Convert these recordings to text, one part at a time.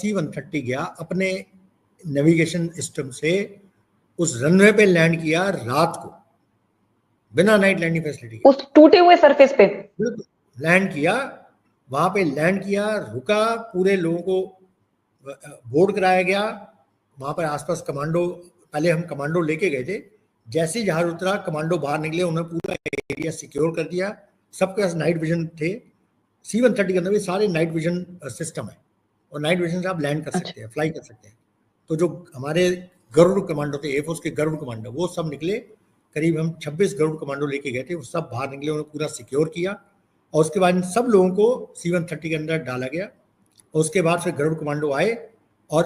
C-130 गया अपने navigation system से उस रनवे पे लैंड किया रात को, बिना नाइट लैंडिंग फैसिलिटी के, उस टूटे हुए सरफेस पे लैंड किया। वहां पे लैंड किया, रुका, पूरे लोगों को बोर्ड कराया गया। वहां पर आसपास कमांडो, पहले हम कमांडो लेके गए थे, जैसे ही जहाज उतरा कमांडो बाहर निकले, उन्होंने पूरा एरिया सिक्योर कर दिया। सबके पास नाइट विजन थे। C-130 के अंदर भी सारे नाइट विजन सिस्टम है और नाइट विजन से आप लैंड कर सकते हैं, फ्लाई कर सकते हैं। तो जो हमारे गरुड़ कमांडो थे, एयरफोर्स के गरुड़ कमांडो, वो सब निकले। करीब हम 26 गरुड़ कमांडो लेके गए थे, वो सब बाहर निकले, उन्होंने पूरा सिक्योर किया। और उसके बाद इन सब लोगों को C-130 के अंदर डाला गया। और उसके बाद फिर गरुड़ कमांडो आए और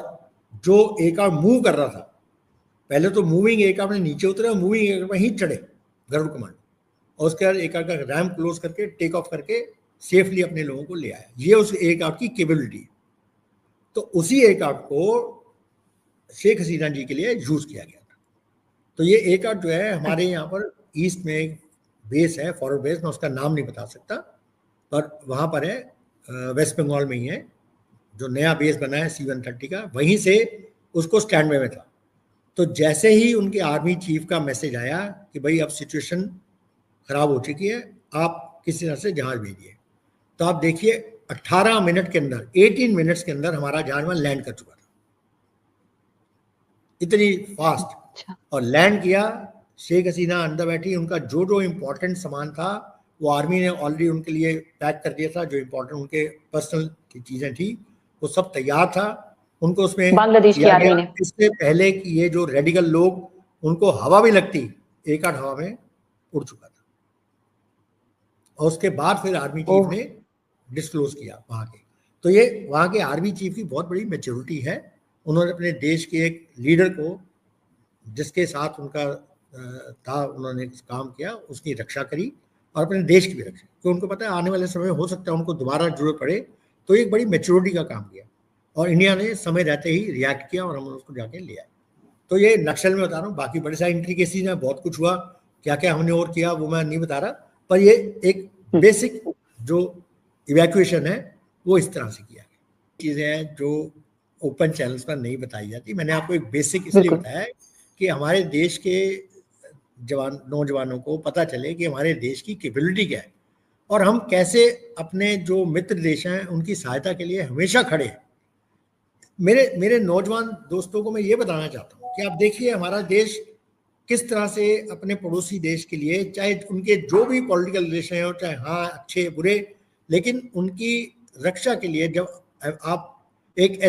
जो एयरक्राफ्ट मूव कर रहा था, पहले तो मूविंग एयरक्राफ्ट में नीचे उतरे और मूविंग एयरक्राफ्ट में ही चढ़े गरुड़ कमांडो, और उसके बाद एयरक्राफ्ट का रैम्प क्लोज करके टेक ऑफ करके सेफली अपने लोगों को ले आया। ये उस एयरक्राफ्ट की कैपेबिलिटी है। तो उसी एयरक्राफ्ट को शेख हसीना जी के लिए यूज किया गया था। तो ये एयरक्राफ्ट जो है हमारे यहाँ पर ईस्ट में एक बेस है, फॉरवर्ड बेस, मैं उसका नाम नहीं बता सकता, पर वहाँ पर है, वेस्ट बंगाल में ही है, जो नया बेस बना है C-130 का, वहीं से उसको स्टैंड बाय में था। तो जैसे ही उनके आर्मी चीफ का मैसेज आया कि भाई अब सिचुएशन खराब हो चुकी है, आप किसी तरह से जहाज भेजिए, तो आप देखिए 18 मिनट के अंदर, 18 मिनट्स के अंदर हमारा जहाज वहां लैंड कर चुका था, इतनी फास्ट। और लैंड किया, शेख हसीना अंदर बैठी, उनका जो जो इम्पोर्टेंट सामान था वो आर्मी ने ऑलरेडी उनके लिए पैक कर दिया था, जो इम्पोर्टेंट उनके पर्सनल की चीजें थी वो सब तैयार था। उनको उसमें बांग्लादेश की आर्मी ने, इससे पहले कि ये जो रेडिकल लोग उनको हवा भी लगती, एक आध हवा में उड़ चुका था। और उसके बाद फिर आर्मी चीफ ने डिस्क्लोज किया वहां के। तो ये वहां के आर्मी चीफ की बहुत बड़ी मैच्योरिटी है। उन्होंने अपने देश के एक लीडर को, जिसके साथ उनका था, उन्होंने काम किया, उसकी रक्षा करी और अपने देश की भी रक्षा, तो उनको पता है आने वाले समय में हो सकता है उनको दोबारा जरूरत पड़े। तो एक बड़ी मैच्योरिटी का काम किया और इंडिया ने समय रहते ही रिएक्ट किया और हम उसको जाके ले आए। तो ये नक्सल में बता रहा हूँ, बाकी बड़े सारे इंट्रिकेसीज में बहुत कुछ हुआ, क्या क्या हमने और किया वो मैं नहीं बता रहा, पर ये एक बेसिक जो इवैक्यूएशन है वो इस तरह से किया गया। चीज़ें हैं जो ओपन चैनल्स पर नहीं बताई जाती। मैंने आपको एक बेसिक इसलिए बताया कि हमारे देश के नौजवानों को पता चले कि हमारे देश की कैपेबिलिटी क्या है और हम कैसे अपने जो मित्र देश हैं उनकी सहायता के लिए हमेशा खड़े हैं। मेरे नौजवान दोस्तों को मैं ये बताना चाहता हूँ कि आप देखिए हमारा देश किस तरह से अपने पड़ोसी देश के लिए, चाहे उनके जो भी पॉलिटिकल रिलेशन है, चाहे हाँ अच्छे बुरे, लेकिन उनकी रक्षा के लिए जब आप एक